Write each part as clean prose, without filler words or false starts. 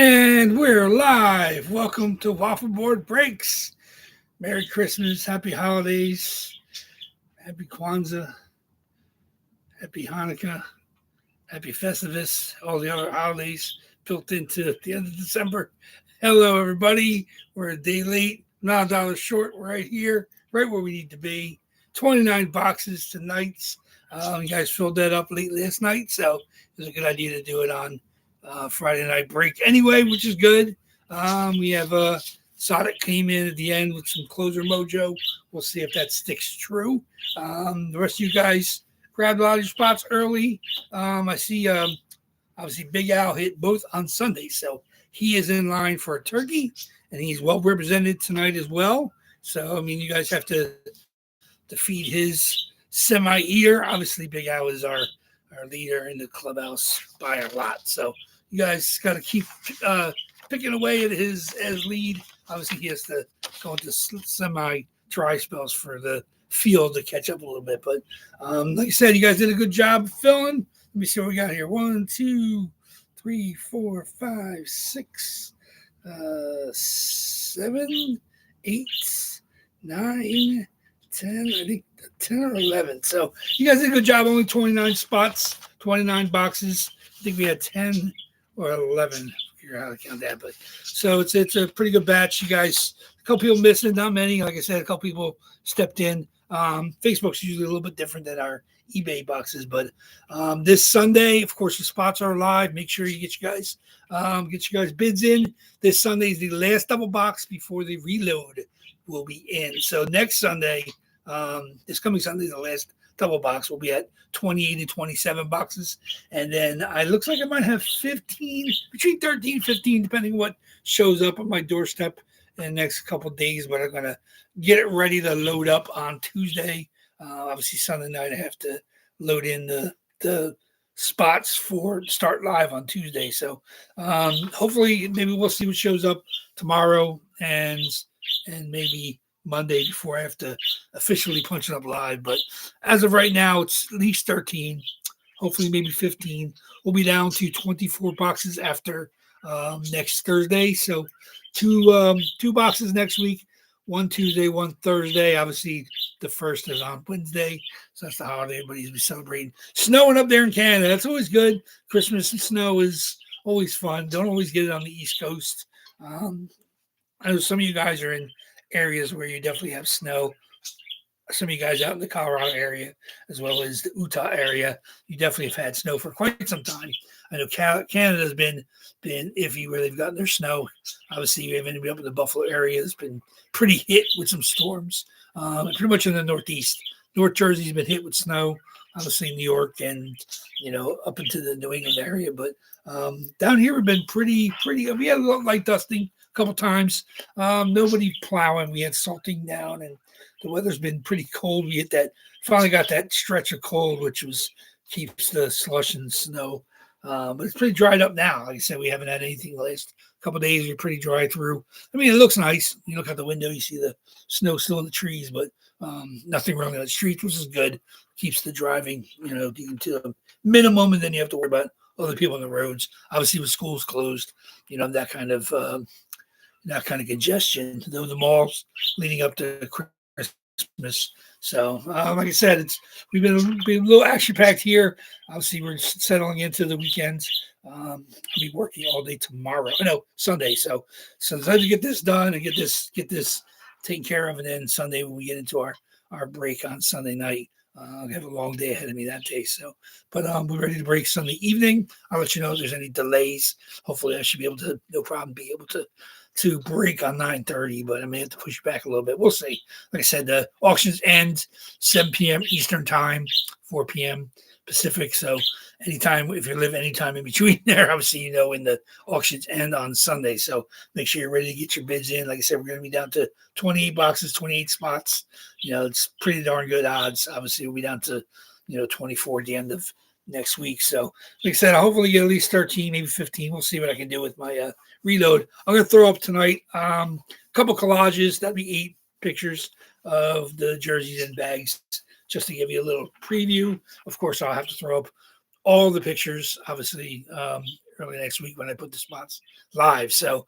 And we're live. Welcome to WAFFLEBOARD Breaks. Merry Christmas, Happy Holidays, Happy Kwanzaa, Happy Hanukkah, Happy Festivus, all the other holidays built into the end of December. Hello, everybody. We're a day late, not a dollar short. We're right here, right where we need to be. 29 boxes tonight. You guys filled that up late last night, so it was a good idea to do it on Friday night break anyway, which is good. We have Sodic came in at the end with some closer mojo. We'll see if that sticks true. The rest of you guys grabbed a lot of your spots early. I see obviously Big Al hit both on Sunday, so he is in line for a turkey, and he's well represented tonight as well. So, I mean, you guys have to feed his semi-eater. Obviously, Big Al is our leader in the clubhouse by a lot. So you guys got to keep picking away at his lead. Obviously, he has to go into semi-dry spells for the field to catch up a little bit. But like I said, you guys did a good job filling. Let me see what we got here. 1, 2, 3, 4, 5, 6, 7, 8, 9, 10, I think 10 or 11. So you guys did a good job. Only 29 spots, 29 boxes. I think we had 10 or 11. Figure out how to count that. But so it's a pretty good batch. You guys, a couple people missing, not many. Like I said, a couple people stepped in. Facebook's usually a little bit different than our eBay boxes, but this Sunday, of course, the spots are live. Make sure you get you guys bids in. This Sunday is the last double box before the reload will be in. So next Sunday, this coming Sunday, the last double box will be at 28 and 27 boxes. And then it looks like I might have 15, between 13 and 15, depending on what shows up on my doorstep in the next couple of days. But I'm going to get it ready to load up on Tuesday. Obviously, Sunday night, I have to load in the spots for start live on Tuesday. So hopefully, maybe we'll see what shows up tomorrow and maybe Monday before I have to officially punch it up live. But as of right now, it's at least 13, hopefully maybe 15. We'll be down to 24 boxes after next Thursday. So two boxes next week, one Tuesday, one Thursday. Obviously, the first is on Wednesday. So that's the holiday everybody's be celebrating. Snowing up there in Canada. That's always good. Christmas and snow is always fun. Don't always get it on the East Coast. I know some of you guys are in areas where you definitely have snow. Some of you guys out in the Colorado area, as well as the Utah area, you definitely have had snow for quite some time. I know Canada's been iffy where they've gotten their snow. Obviously, you have anybody up in the Buffalo area that's been pretty hit with some storms. Pretty much in the Northeast. North Jersey's been hit with snow. Obviously, New York and, up into the New England area. But down here, we've been pretty. We had a little light dusting a couple times. Nobody plowing. We had salting down, and the weather's been pretty cold. We finally got that stretch of cold, which keeps the slush and snow. But it's pretty dried up now. Like I said, we haven't had anything the last couple of days. We're pretty dry through. I mean, it looks nice. You look out the window, you see the snow still in the trees, but nothing wrong on the streets, which is good. Keeps the driving, to a minimum, and then you have to worry about other people on the roads. Obviously, with schools closed, that kind of congestion. Though the malls leading up to Christmas. So, like I said, we've been a little action packed here. Obviously, we're settling into the weekends. I'll be working all day tomorrow. No, Sunday. So time to get this done and get this taken care of, and then Sunday when we get into our break on Sunday night. I have a long day ahead of me that day. So, but we're ready to break Sunday evening. I'll let you know if there's any delays. Hopefully, I should be able to, no problem, be able to break on 9:30, but I may have to push it back a little bit. We'll see. Like I said, the auctions end 7 p.m. Eastern time, 4 p.m. Pacific. So anytime, if you live anytime in between there, obviously, when the auctions end on Sunday. So make sure you're ready to get your bids in. Like I said, we're going to be down to 28 boxes, 28 spots. It's pretty darn good odds. Obviously, we'll be down to, 24 at the end of next week. So like I said, I'll hopefully get at least 13, maybe 15. We'll see what I can do with my reload. I'm going to throw up tonight a couple collages. That'd be 8 pictures of the jerseys and bags, just to give you a little preview. Of course, I'll have to throw up all the pictures, obviously, early next week when I put the spots live. So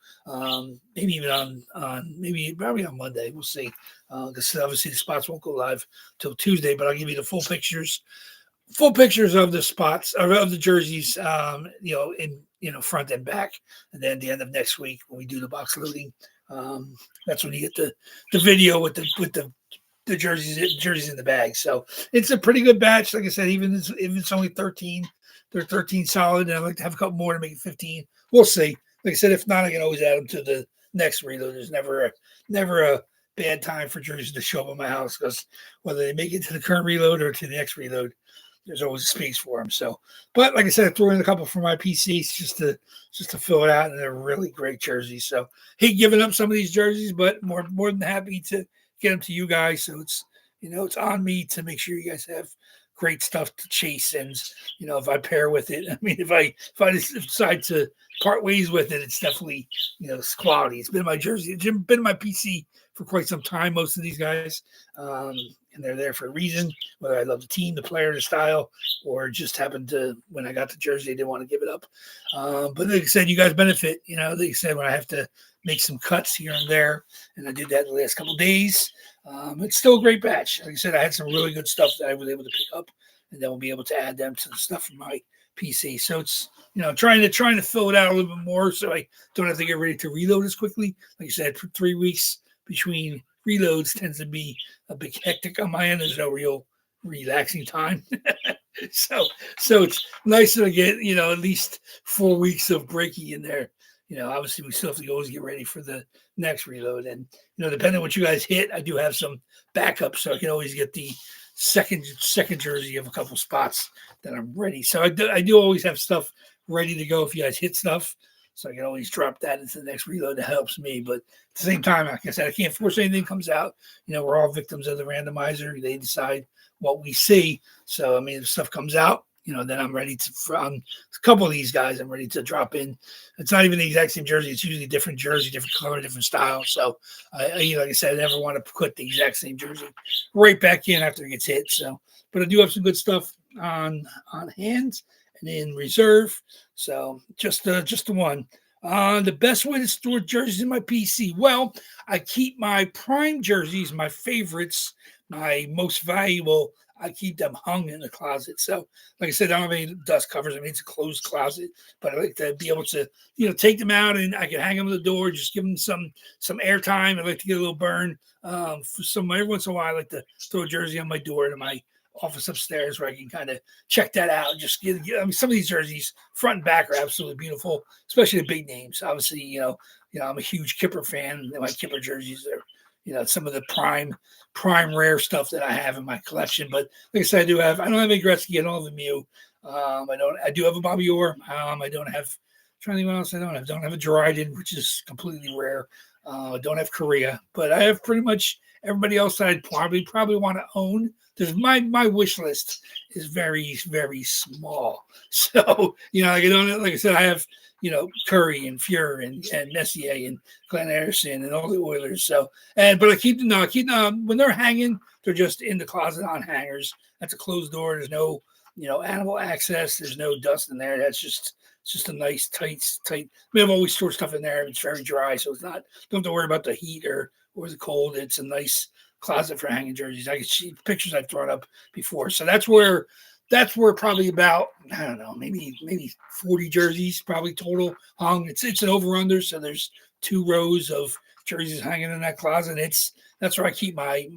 maybe even on maybe probably on Monday. We'll see. Because obviously the spots won't go live till Tuesday, but I'll give you the full pictures of the spots or of the jerseys, in front and back. And then at the end of next week when we do the box loading, that's when you get the video with the jerseys in the bag. So it's a pretty good batch. Like I said, even if it's only 13, they're 13 solid, and I'd like to have a couple more to make it 15. We'll see. Like I said, if not, I can always add them to the next reload. There's never a bad time for jerseys to show up at my house, because whether they make it to the current reload or to the next reload, there's always a space for them. So, but like I said, I threw in a couple for my PCs just to fill it out, and they're really great jerseys. So, hate giving up some of these jerseys, but more than happy to get them to you guys. So it's on me to make sure you guys have great stuff to chase. And if I pair with it, I mean, if I decide to part ways with it, it's definitely it's quality. It's been my jersey, it's been my PC for quite some time. Most of these guys, and they're there for a reason. Whether I love the team, the player, the style, or just happened to when I got the jersey, I didn't want to give it up. But like I said, you guys benefit. Like I said, when I have to make some cuts here and there, and I did that the last couple of days. It's still a great batch. Like I said, I had some really good stuff that I was able to pick up, and then we'll be able to add them to the stuff from my PC. So it's trying to fill it out a little bit more, so I don't have to get ready to reload as quickly. Like I said, for 3 weeks between reloads tends to be a bit hectic on my end. There's no real relaxing time. so it's nice to get at least 4 weeks of breaking in there. Obviously we still have to always get ready for the next reload, and depending on what you guys hit, I do have some backups, so I can always get the second jersey of a couple spots that I'm ready. So I do always have stuff ready to go if you guys hit stuff, so I can always drop that into the next reload. That helps me, but at the same time, like I said, I can't force anything comes out. We're all victims of the randomizer. They decide what we see. So I mean, if stuff comes out, then I'm ready to, from a couple of these guys, I'm ready to drop in. It's not even the exact same jersey. It's usually different jersey, different color, different style. So, like I said, I never want to put the exact same jersey right back in after it gets hit. So, but I do have some good stuff on hand and in reserve. So, just the one. The best way to store jerseys in my PC. Well, I keep my prime jerseys, my favorites, my most valuable. I keep them hung in the closet. So, like I said, I don't have any dust covers. I mean, it's a closed closet, but I like to be able to, take them out, and I can hang them on the door, just give them some airtime. I like to get a little burn. Every once in a while, I like to throw a jersey on my door to my office upstairs where I can kind of check that out. Just I mean, some of these jerseys, front and back, are absolutely beautiful, especially the big names. Obviously, I'm a huge Kipper fan. My Kipper jerseys are, some of the prime rare stuff that I have in my collection. But like I said, I don't have any Gretzky. I don't have a Mew. I do have a Bobby Orr. I don't have, I'm trying to think what else I don't have. Don't have a Dryden, which is completely rare. I don't have Korea, but I have pretty much everybody else that I'd probably want to own. There's my wish list is very, very small. So, like I said, I have, Curry and Fuhr and Messier and Glenn Anderson and all the Oilers. So, but I keep them when they're hanging, they're just in the closet on hangers. That's a closed door. There's no, animal access. There's no dust in there. It's just a nice tight. I mean, I've always stored stuff in there. It's very dry, so it's not. Don't have to worry about the heat or the cold. It's a nice closet for hanging jerseys. I can see pictures I've thrown up before. So that's where probably about, I don't know, maybe 40 jerseys probably total hung. It's an over under, so there's 2 rows of jerseys hanging in that closet. That's where I keep my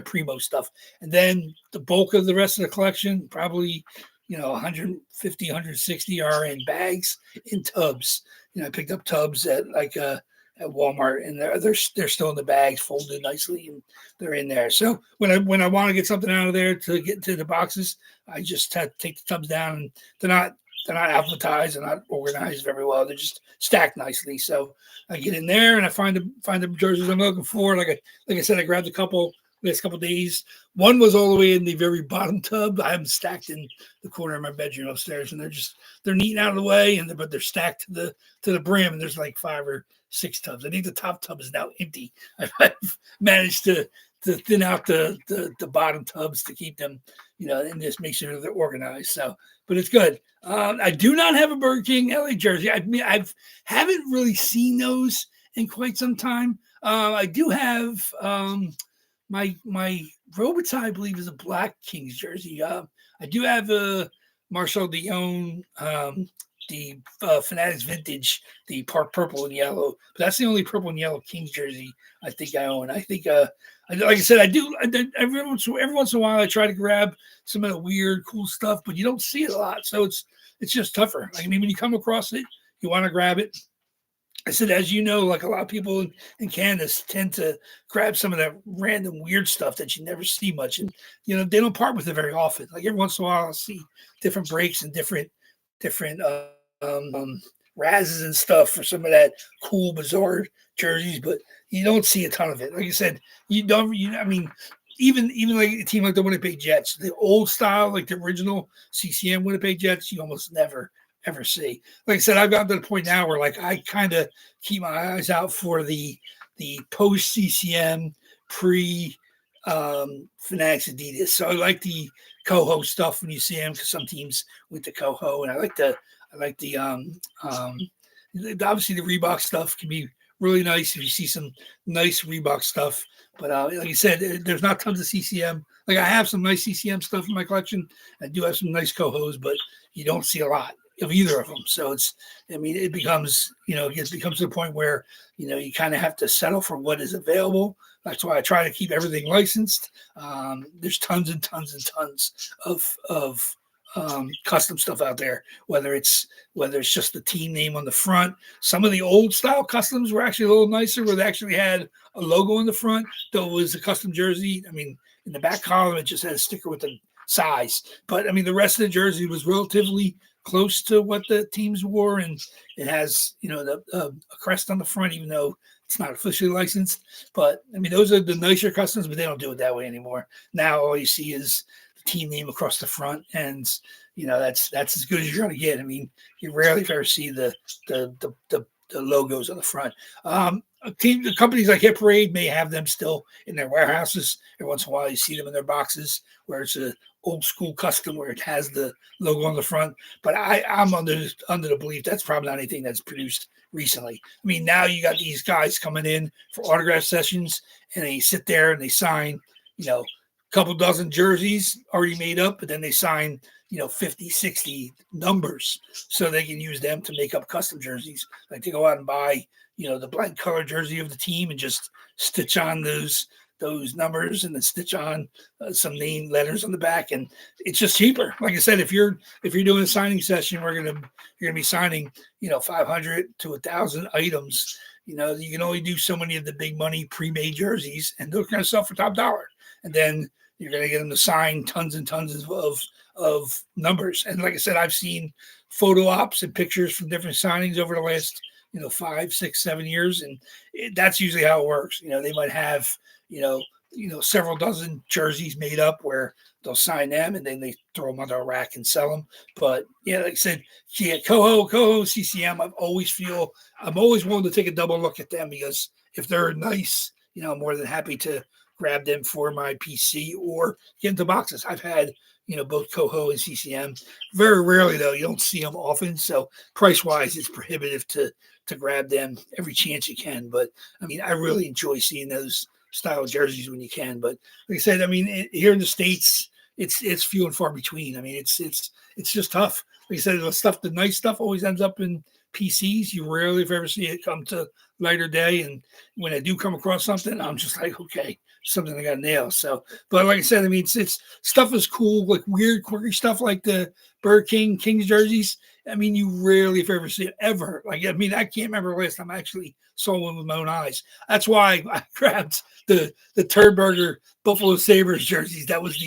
primo stuff. And then the bulk of the rest of the collection, probably 150, 160 are in bags, in tubs. I picked up tubs at at Walmart, and they're still in the bags, folded nicely, and they're in there. So when I want to get something out of there to get into the boxes, I just have to take the tubs down, and they're not alphabetized, they're not organized very well. They're just stacked nicely. So I get in there and I find the jerseys I'm looking for. Like I said, I grabbed a couple last couple of days. One was all the way in the very bottom tub. I have them stacked in the corner of my bedroom upstairs, and they're neat out of the way, but they're stacked to the brim, and there's like 5 or 6 tubs. I think the top tub is now empty. I've managed to to thin out the bottom tubs to keep them, and just make sure they're organized. So, but it's good. I do not have a Burger King LA jersey. I mean, haven't really seen those in quite some time. I do have my Robitaille, I believe, is a Black Kings jersey. I do have a Marcel Dion, the Fanatics Vintage, the part purple and yellow. But that's the only purple and yellow Kings jersey I think I own. I think, like I said, I do every once in a while I try to grab some of the weird, cool stuff, but you don't see it a lot, so it's just tougher. I mean, when you come across it, you want to grab it. I said, as you know, like a lot of people in Canada tend to grab some of that random weird stuff that you never see much, and they don't part with it very often. Like every once in a while, I'll see different breaks and different razzes and stuff for some of that cool, bizarre jerseys, but you don't see a ton of it. Like you said, you don't. I mean, even like a team like the Winnipeg Jets, the old style, like the original CCM Winnipeg Jets, you almost never ever see. Like I said, I've gotten to the point now where like I kind of keep my eyes out for the post CCM pre Fanatics Adidas. So I like the Coho stuff when you see them, because some teams with the Coho, and I like the obviously the Reebok stuff can be really nice if you see some nice Reebok stuff. But like you said, there's not tons of CCM. Like I have some nice CCM stuff in my collection. I do have some nice Cohos, but you don't see a lot of either of them. So it becomes, it becomes to the point where, you kind of have to settle for what is available. That's why I try to keep everything licensed. There's tons and tons and tons of custom stuff out there, whether it's just the team name on the front. Some of the old style customs were actually a little nicer, where they actually had a logo on the front, though it was a custom jersey. I mean, in the back column, it just had a sticker with the size. But I mean, the rest of the jersey was relatively close to what the teams wore, and it has a crest on the front, even though it's not officially licensed. But I mean, those are the nicer customs, but they don't do it that way anymore. Now all you see is the team name across the front, and that's as good as you're going to get. I mean, you rarely ever see the logos on the front. The companies like Hit Parade may have them still in their warehouses. Every once in a while, you see them in their boxes where it's a old school custom where it has the logo on the front. But I'm under the belief that's probably not anything that's produced recently. I mean, now you got these guys coming in for autograph sessions, and they sit there and they sign, a couple dozen jerseys already made up, but then they sign 50, 60 numbers so they can use them to make up custom jerseys. Like they go out and buy, the blank color jersey of the team and just stitch on those numbers, and then stitch on some name letters on the back, and it's just cheaper. Like I said, if you're doing a signing session, you're gonna be signing 500 to 1,000 items. You can only do so many of the big money pre-made jerseys, and they're going to sell for top dollar. And then you're going to get them to sign tons and tons of numbers. And like I said, I've seen photo ops and pictures from different signings over the last 5, 6, 7 years, and that's usually how it works. They might have several dozen jerseys made up where they'll sign them and then they throw them under a rack and sell them. But yeah, like I said, Coho, CCM, I'm always willing to take a double look at them, because if they're nice, I'm more than happy to grab them for my PC or get into boxes. I've had, both Coho and CCM. Very rarely though, you don't see them often. So price wise, it's prohibitive to grab them every chance you can. But I mean, I really enjoy seeing those style jerseys when you can. But like I said, I mean, here in the States, it's few and far between. I mean, it's just tough. Like I said, the nice stuff always ends up in PCs. You rarely, if ever, see it come to lighter day. And when I do come across something, I'm just like, okay, something I got to nail. So, but like I said, I mean, it's stuff is cool, like weird, quirky stuff like the Burger King Kings jerseys. I mean, you rarely, if ever, see it ever. Like, I mean, I can't remember the last time I actually saw one with my own eyes. That's why I grabbed the Turnberger Buffalo Sabres jerseys. That was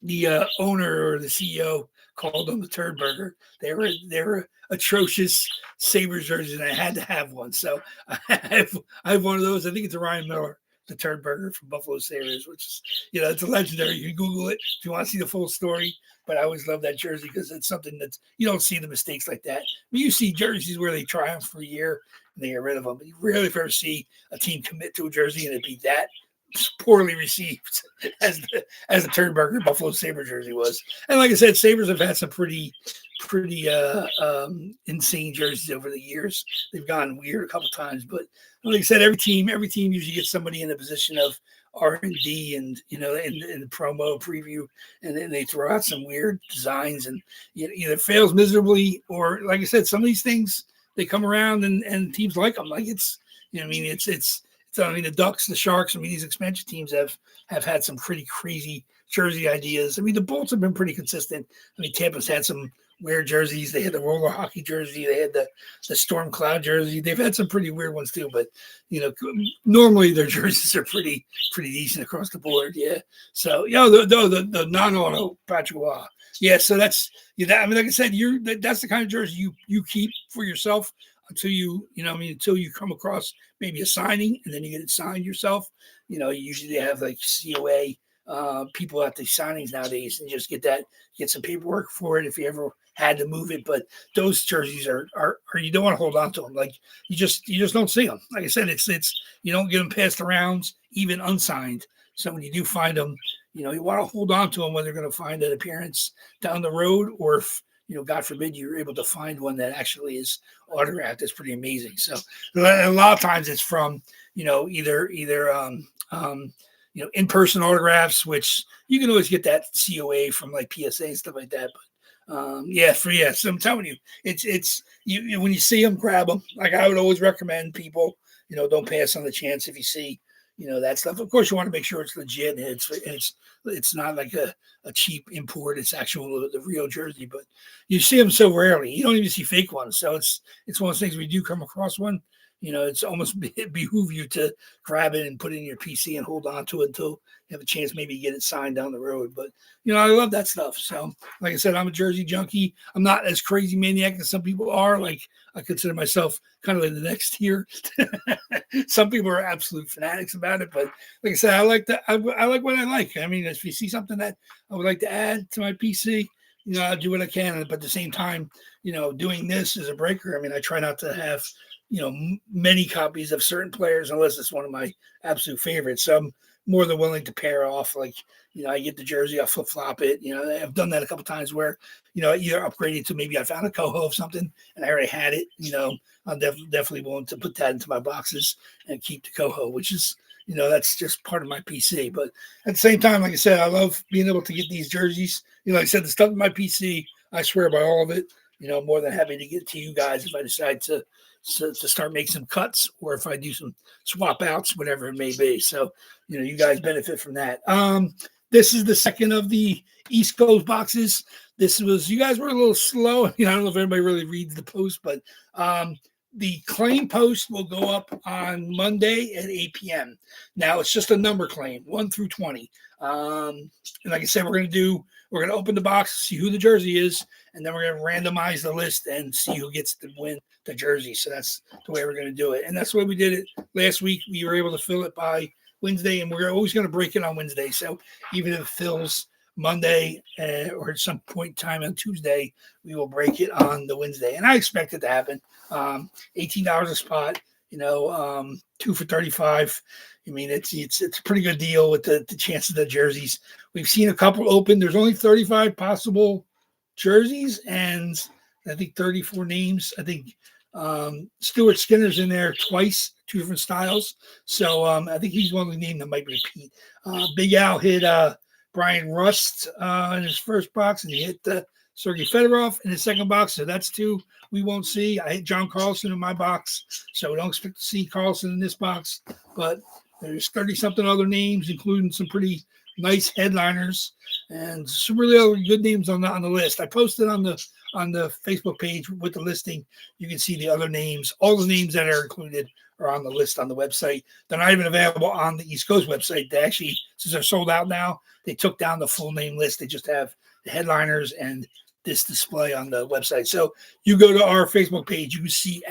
the owner or the CEO called them the Turnberger. They were atrocious Sabres jerseys, and I had to have one. So I have one of those. I think it's a Ryan Miller, the Turnberger from Buffalo Sabres, which is, it's a legendary. You can Google it if you want to see the full story. But I always love that jersey because it's something that you don't see the mistakes like that. I mean, you see jerseys where they triumph for a year and they get rid of them. But you rarely ever see a team commit to a jersey and it be that poorly received as the Turnberger Buffalo Sabre jersey was. And like I said, Sabres have had some pretty insane jerseys over the years. They've gone weird a couple times, but like I said, every team usually gets somebody in the position of R&D and in the promo preview, and then they throw out some weird designs, and either fails miserably, or like I said, some of these things they come around and teams like them. Like it's the Ducks, the Sharks. I mean, these expansion teams have had some pretty crazy jersey ideas. I mean, the Bolts have been pretty consistent. I mean, Tampa's had some weird jerseys. They had the roller hockey jersey. They had the storm cloud jersey. They've had some pretty weird ones too, but normally their jerseys are pretty decent across the board. Yeah. So the non-auto Patrick Waugh. Yeah. So that's I mean, like I said, that's the kind of jersey you keep for yourself until until you come across maybe a signing, and then you get it signed yourself. Usually they have like COA people at the signings nowadays, and just get some paperwork for it if you ever had to move it. But those jerseys are you don't want to hold on to them. Like you just don't see them. Like I said, it's you don't get them passed around, even unsigned. So when you do find them, you want to hold on to them when they're going to find an appearance down the road, or if God forbid you're able to find one that actually is autographed. That's pretty amazing. So a lot of times it's from either in-person autographs, which you can always get that COA from like PSA and stuff like that. But so I'm telling you, it's you when you see them, grab them. Like I would always recommend people, don't pass on the chance if you see, that stuff. Of course, you want to make sure it's legit and it's not like a cheap import. It's the real jersey, but you see them so rarely. You don't even see fake ones. So it's one of those things we do come across one. It's almost behoove you to grab it and put it in your PC and hold on to it until you have a chance maybe get it signed down the road. But, I love that stuff. So, like I said, I'm a jersey junkie. I'm not as crazy maniac as some people are. Like, I consider myself kind of in the next tier. Some people are absolute fanatics about it. But, like I said, I like what I like. I mean, if you see something that I would like to add to my PC, I'll do what I can. But at the same time, doing this as a breaker, I mean, I try not to have many copies of certain players unless it's one of my absolute favorites. So I'm more than willing to pair off. Like, I get the jersey, I'll flip-flop it. I've done that a couple times where, either upgraded to maybe I found a coho of something and I already had it. I'm definitely willing to put that into my boxes and keep the coho, which is, that's just part of my PC. But at the same time, like I said, I love being able to get these jerseys. Like I said, the stuff in my PC, I swear by all of it. More than happy to get it to you guys if I decide to start making some cuts, or if I do some swap outs, whatever it may be. So, you guys benefit from that. This is the second of the East Coast boxes. You guys were a little slow. I don't know if anybody really reads the post, but the claim post will go up on Monday at 8 p.m. Now it's just a number claim, 1 through 20. And like I said, we're going to open the box, see who the jersey is, and then we're going to randomize the list and see who gets to win the jersey. So that's the way we're going to do it. And that's the way we did it last week. We were able to fill it by Wednesday, and we're always going to break it on Wednesday. So even if it fills Monday or at some point in time on Tuesday, we will break it on the Wednesday. And I expect it to happen. $18 a spot, 2 for $35. I mean, it's a pretty good deal with the chance of the jerseys. We've seen a couple open. There's only 35 possible jerseys, and I think 34 names. I think Stuart Skinner's in there twice, 2 different styles. So I think he's one of the names that might repeat. Big Al hit Brian Rust in his first box, and he hit Sergei Fedorov in his second box. So that's 2 we won't see. I hit John Carlson in my box, so we don't expect to see Carlson in this box. But there's 30-something other names, including some pretty nice headliners and some really other good names on the list. I posted on the Facebook page with the listing. You can see the other names. All the names that are included are on the list on the website. They're not even available on the East Coast website. They actually, since they're sold out now, they took down the full name list. They just have the headliners and this display on the website. So you go to our Facebook page, you can see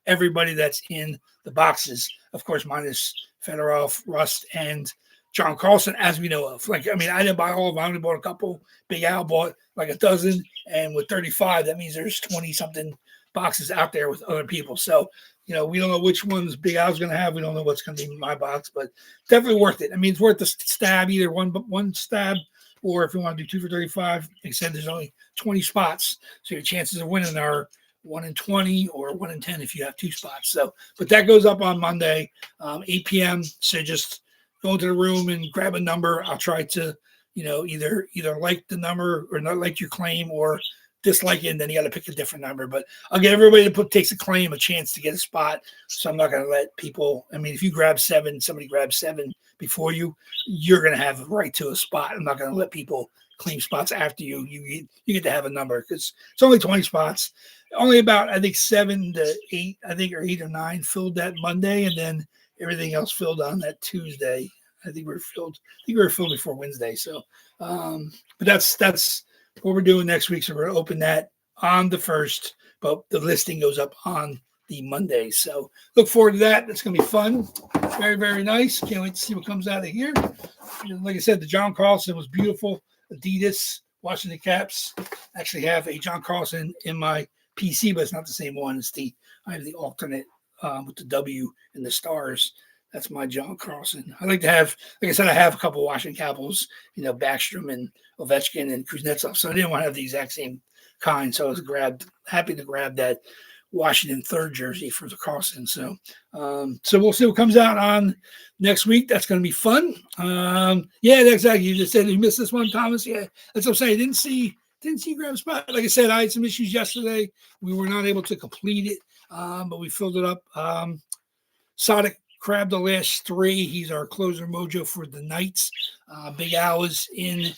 everybody that's in the boxes. Of course, minus Fedorov, Rust, and John Carlson as we know of. Like, I mean, I didn't buy all of them. I only bought a couple. Big Al bought like a dozen. And with 35, that means there's 20-something boxes out there with other people. So, you know, we don't know which ones Big Al's going to have. We don't know what's going to be in my box, but definitely worth it. I mean, it's worth the stab, either one stab, or if you want to do 2 for 35, like I said, there's only 20 spots. So your chances of winning are 1 in 20 or 1 in 10 if you have 2 spots. So, but that goes up on Monday, 8 p.m. So just go into the room and grab a number. I'll try to, you know, either like the number or not like your claim, or dislike it, and then you got to pick a different number. But I'll get everybody that takes a claim a chance to get a spot. So I'm not going to let people, I mean, if you grab 7, somebody grabs 7 before you, you're going to have a right to a spot. I'm not going to let people claim spots after you. You get to have a number because it's only 20 spots. Only about, I think, 7 to 8, I think, or 8 or 9 filled that Monday, and then everything else filled on that Tuesday. I think we were filled before Wednesday. So, but that's what we're doing next week. So we're going to open that on the 1st, but the listing goes up on the Monday. So look forward to that. It's going to be fun. Very, very nice. Can't wait to see what comes out of here. Like I said, the John Carlson was beautiful. Adidas, Washington Caps. I actually have a John Carlson in my PC, but it's not the same one. I have the alternate with the W and the stars. That's my John Carlson. I like to have, like I said, I have a couple of Washington Capitals, you know, Backstrom and Ovechkin and Kuznetsov. So I didn't want to have the exact same kind. So I was happy to grab that Washington 3rd jersey for the Carlson. So we'll see what comes out on next week. That's going to be fun. Yeah, exactly. You just said you missed this one, Thomas. Yeah, that's what I'm saying. Didn't see you grab a spot. Like I said, I had some issues yesterday. We were not able to complete it, but we filled it up. Sonic grabbed the last 3. He's our closer mojo for the Knights. Big Al is in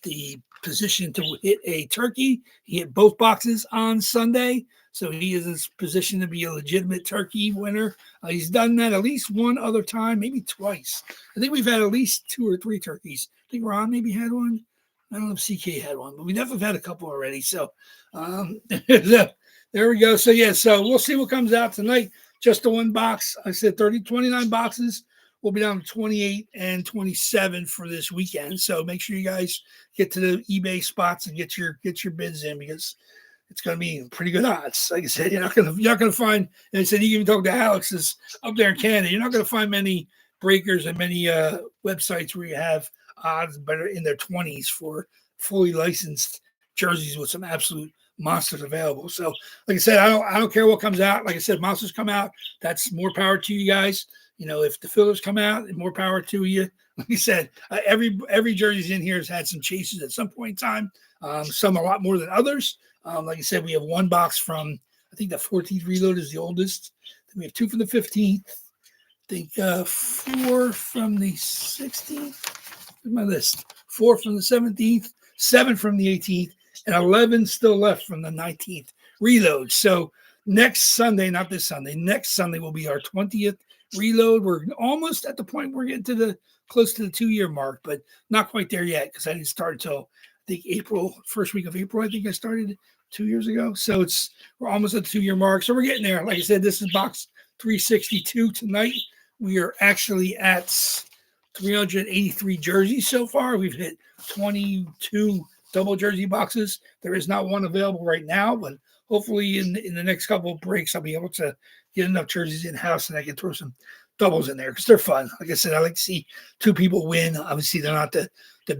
the position to hit a turkey. He hit both boxes on Sunday, so he is in position to be a legitimate turkey winner. He's done that at least one other time, maybe twice. I think we've had at least 2 or 3 turkeys. I think Ron maybe had one. I don't know if CK had one, but we definitely had a couple already. So there we go. So yeah, so we'll see what comes out tonight. Just the one box. I said 29 boxes. We'll be down to 28 and 27 for this weekend. So make sure you guys get to the eBay spots and get your bids in, because it's going to be pretty good odds. Like I said, you're not going to find. And I said, you even talk to Alex is up there in Canada. You're not going to find many breakers and many websites where you have odds better in their 20s for fully licensed jerseys with some absolute monsters available. So like I said, I don't care what comes out. Like I said, monsters come out, that's more power to you guys. You know, if the fillers come out, more power to you. Like I said, every jersey's in here has had some chases at some point in time. Some a lot more than others. Like I said, we have one box from, I think the 14th reload is the oldest. Then we have 2 from the 15th. I think 4 from the 16th. Here's my list. 4 from the 17th, 7 from the 18th, and 11 still left from the 19th reload. So next Sunday, not this Sunday, next Sunday will be our 20th reload. We're almost at the point we're getting to close to the 2-year mark, but not quite there yet, because I didn't start until I think April, first week of April. I think I started 2 years ago. So we're almost at the 2-year mark. So we're getting there. Like I said, this is box 362 tonight. We are actually at 383 jerseys so far. We've hit 22 double jersey boxes. There is not one available right now, but hopefully in the next couple of breaks, I'll be able to get enough jerseys in-house and I can throw some doubles in there because they're fun. Like I said, I like to see 2 people win. Obviously, they're not the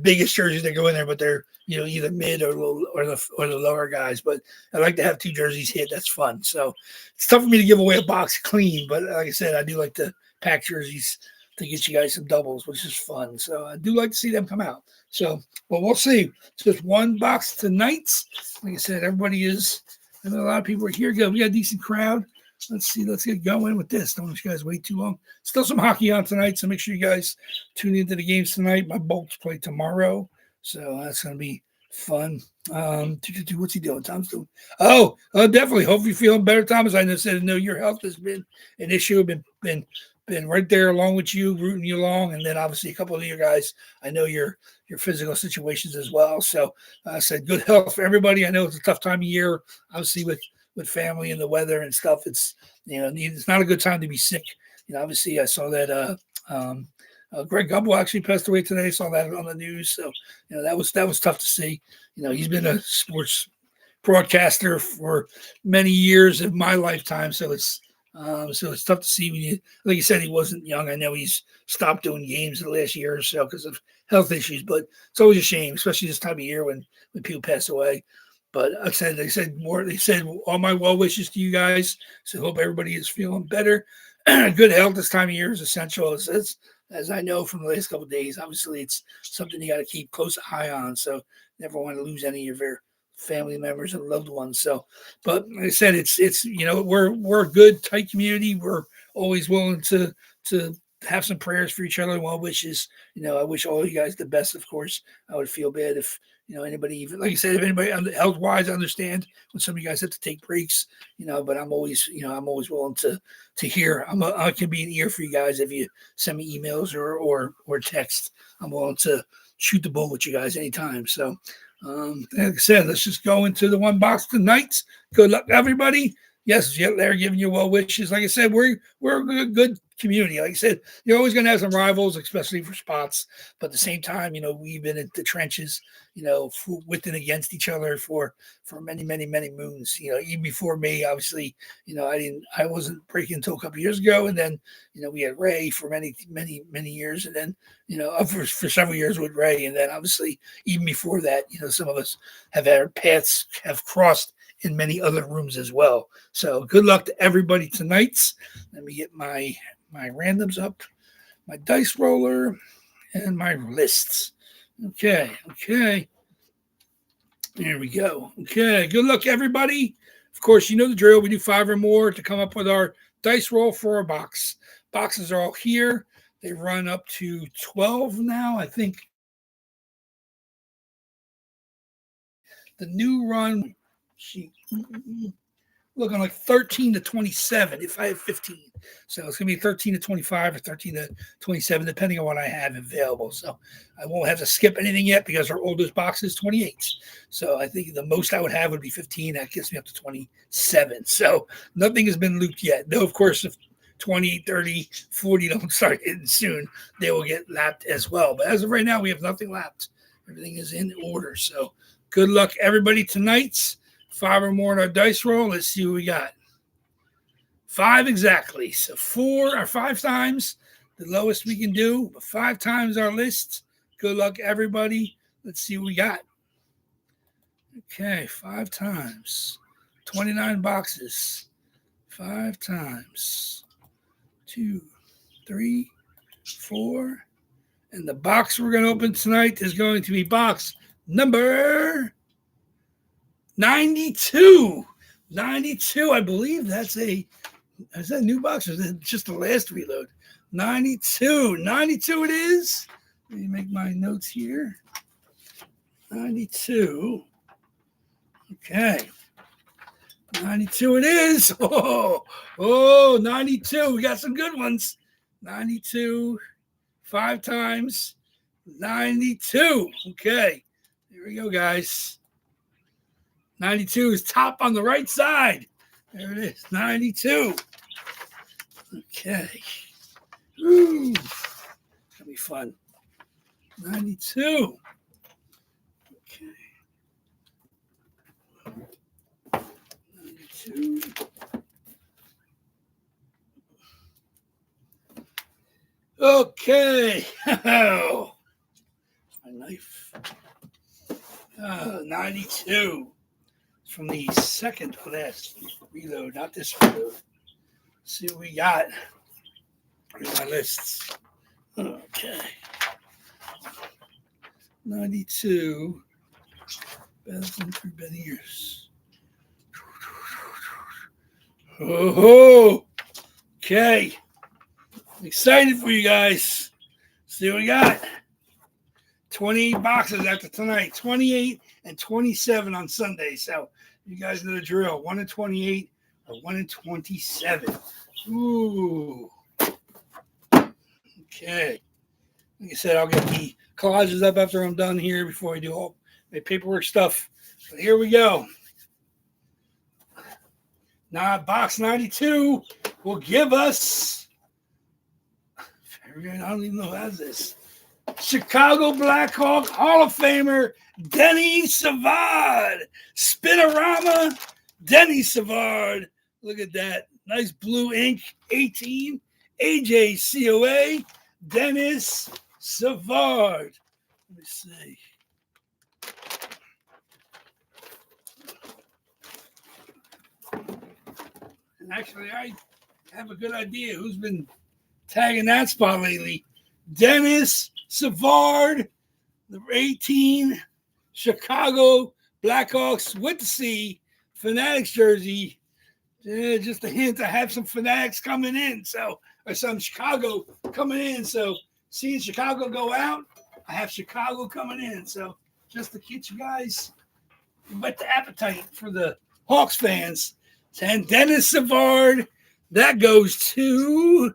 biggest jerseys that go in there, but they're, you know, either mid or the lower guys. But I like to have 2 jerseys hit. That's fun. So it's tough for me to give away a box clean, but like I said, I do like to pack jerseys to get you guys some doubles, which is fun. So I do like to see them come out. So, well, we'll see. It's just one box tonight. Like I said, everybody is, I know a lot of people are here. Good. We got a decent crowd. Let's see. Let's get going with this. Don't let you guys wait too long. Still some hockey on tonight, so make sure you guys tune into the games tonight. My Bolts play tomorrow, so that's going to be fun. What's he doing? Tom's doing. Oh, definitely. Hope you're feeling better, Thomas. I know your health has been an issue. Been right there along with you, rooting you along, and then obviously a couple of you guys. I know your physical situations as well. So I said good health for everybody. I know it's a tough time of year, obviously with family and the weather and stuff. It's, you know, it's not a good time to be sick. You know, obviously I saw that Greg Gumbel actually passed away today. Saw that on the news. So, that was tough to see. He's been a sports broadcaster for many years of my lifetime. So it's tough to see when like you said, he wasn't young. I know he's stopped doing games the last year or so because of health issues, but it's always a shame, especially this time of year when people pass away. But they said all my well wishes to you guys. So hope everybody is feeling better. Good health this time of year is essential. As I know from the last couple of days, obviously it's something you got to keep close eye on. So never want to lose any of your family members and loved ones. So, but like I said, it's we're a good, tight community. We're always willing to have some prayers for each other and well wishes. I wish all you guys the best. Of course, I would feel bad if anybody, even like I said, if anybody health wise, understand when some of you guys have to take breaks. But I'm always willing to hear. I can be an ear for you guys if you send me emails or text. I'm willing to shoot the bull with you guys anytime. So. Like I said, let's just go into the one box tonight. Good luck, everybody. Yes, they're giving you well wishes. Like I said, we're a good community. Like I said, you're always going to have some rivals, especially for spots. But at the same time, we've been in the trenches, with and against each other for many, many, many moons. Even before me, obviously, I wasn't breaking until a couple years ago, and then we had Ray for many, many, many years, and then for several years with Ray, and then obviously even before that, some of us have our paths have crossed in many other rooms as well. So good luck to everybody tonight. Let me get my randoms up, my dice roller, and my lists. Okay. There we go. Okay, good luck, everybody. Of course, you know the drill. We do 5 or more to come up with our dice roll for a box. Boxes are all here. They run up to 12 now. I think the new run sheet looking like 13 to 27 if I have 15. So it's going to be 13 to 25 or 13 to 27, depending on what I have available. So I won't have to skip anything yet because our oldest box is 28. So I think the most I would have would be 15. That gets me up to 27. So nothing has been looped yet. Though, of course, if 20, 30, 40 don't start hitting soon, they will get lapped as well. But as of right now, we have nothing lapped. Everything is in order. So good luck, everybody, tonight. 5 or more in our dice roll. Let's see what we got. 5 exactly. So 4 or 5 times the lowest we can do, but 5 times our list. Good luck, everybody. Let's see what we got. Okay, 5 times. 29 boxes. 5 times. 2, 3, 4. And the box we're going to open tonight is going to be box number 92. 92, I believe is that a new box or is it just the last reload? 92 it is. Let me make my notes here. 92. Okay. 92 it is. Oh, 92. We got some good ones. 92, 5 times. 92. Okay. Here we go, guys. 92 is top on the right side. There it is, 92. Okay. Ooh, that'll be fun. 92. Okay. 92. Okay. Oh, my knife. 92. From the second last reload, not this reload. Let's see what we got. Here's my lists. Okay. 92. Benson through Beniers. Oh, okay. I'm excited for you guys. See what we got. 28 boxes after tonight. 28 and 27 on Sunday. So you guys know the drill. 1 and 28 or 1 and 27. Ooh. Okay. Like I said, I'll get the collages up after I'm done here before I do all my paperwork stuff. So here we go. Now, box 92 will give us, I don't even know who has this. Chicago Blackhawk Hall of Famer Denny Savard. Spinorama, Denny Savard. Look at that. Nice blue ink. 18. AJCOA. Dennis Savard. Let me see. And actually, I have a good idea who's been tagging that spot lately. Dennis Savard, number 18, Chicago Blackhawks with the C, Fanatics jersey. Just a hint, I have some Fanatics coming in, or some Chicago coming in. So seeing Chicago go out, I have Chicago coming in. So just to get you guys whet the appetite for the Hawks fans. And Dennis Savard, that goes to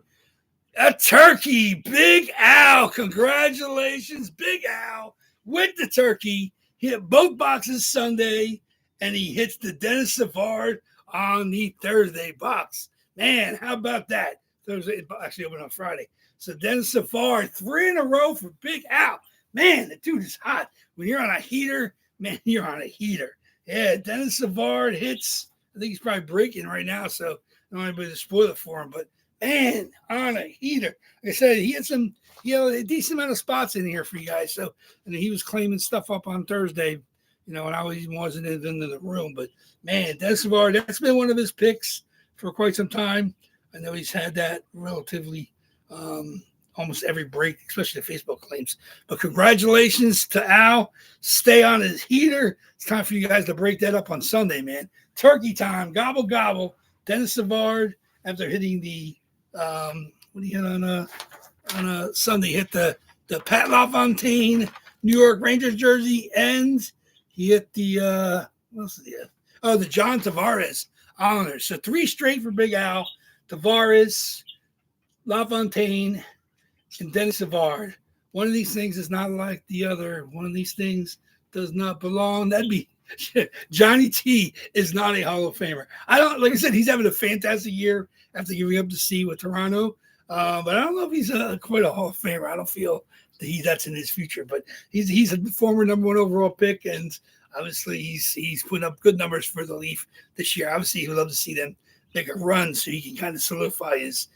a turkey. Big Al. Congratulations, Big Al, with the turkey. He hit both boxes Sunday, and he hits the Dennis Savard on the Thursday box. Man, how about that? Thursday, actually opened on Friday. So Dennis Savard, 3 in a row for Big Al. Man, the dude is hot. When you're on a heater, man, you're on a heater. Yeah, Dennis Savard hits. I think he's probably breaking right now, so I don't want anybody to spoil it for him. But man, on a heater. Like I said, he had a decent amount of spots in here for you guys. So, and he was claiming stuff up on Thursday, and I even wasn't into the room. But man, Dennis Savard, that's been one of his picks for quite some time. I know he's had that relatively almost every break, especially the Facebook claims. But congratulations to Al. Stay on his heater. It's time for you guys to break that up on Sunday, man. Turkey time. Gobble, gobble. Dennis Savard, after hitting the what he hit on a Sunday, hit the Pat LaFontaine New York Rangers jersey, and he hit the what else did he hit? Oh, the John Tavares honors. So 3 straight for Big Al. Tavares, LaFontaine, and Dennis Savard. One of these things is not like the other. One of these things does not belong. That'd be Johnny T is not a Hall of Famer. Like I said, he's having a fantastic year after giving up the C with Toronto. But I don't know if he's quite a Hall of Famer. I don't feel that that's in his future. But he's a former number 1 overall pick, and obviously he's putting up good numbers for the Leaf this year. Obviously, he'd love to see them make a run so he can kind of solidify his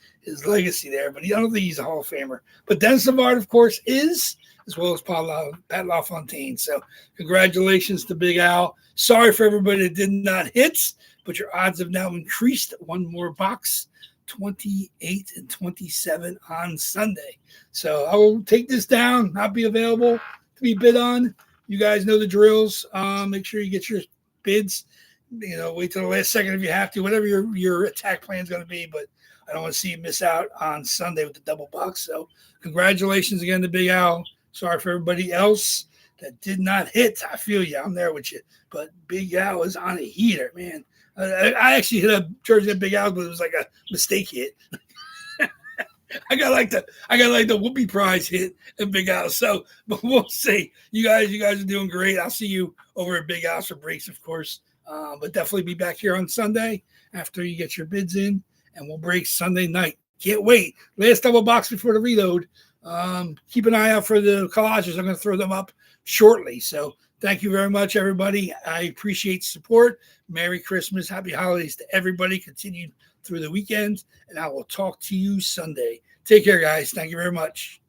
legacy there. But I don't think he's a Hall of Famer. But Dennis Savard, of course, is, as well as Pat LaFontaine. So congratulations to Big Al. Sorry for everybody that did not hit, but your odds have now increased. One more box, 28 and 27 on Sunday. So I will take this down, not be available to be bid on. You guys know the drills. Make sure you get your bids. Wait till the last second if you have to, whatever your attack plan is going to be. But I don't want to see you miss out on Sunday with the double box. So congratulations again to Big Al. Sorry for everybody else that did not hit. I feel you. I'm there with you. But Big Al is on a heater, man. I actually hit a jersey at Big Al, but it was like a mistake hit. I got like the whoopee prize hit at Big Al. So, but we'll see. You guys are doing great. I'll see you over at Big Al's for breaks, of course. But definitely be back here on Sunday after you get your bids in, and we'll break Sunday night. Can't wait. Last double box before the reload. Keep an eye out for the collages. I'm going to throw them up shortly. So thank you very much, everybody. I appreciate the support. Merry Christmas. Happy holidays to everybody. Continue through the weekend, and I will talk to you Sunday. Take care, guys. Thank you very much.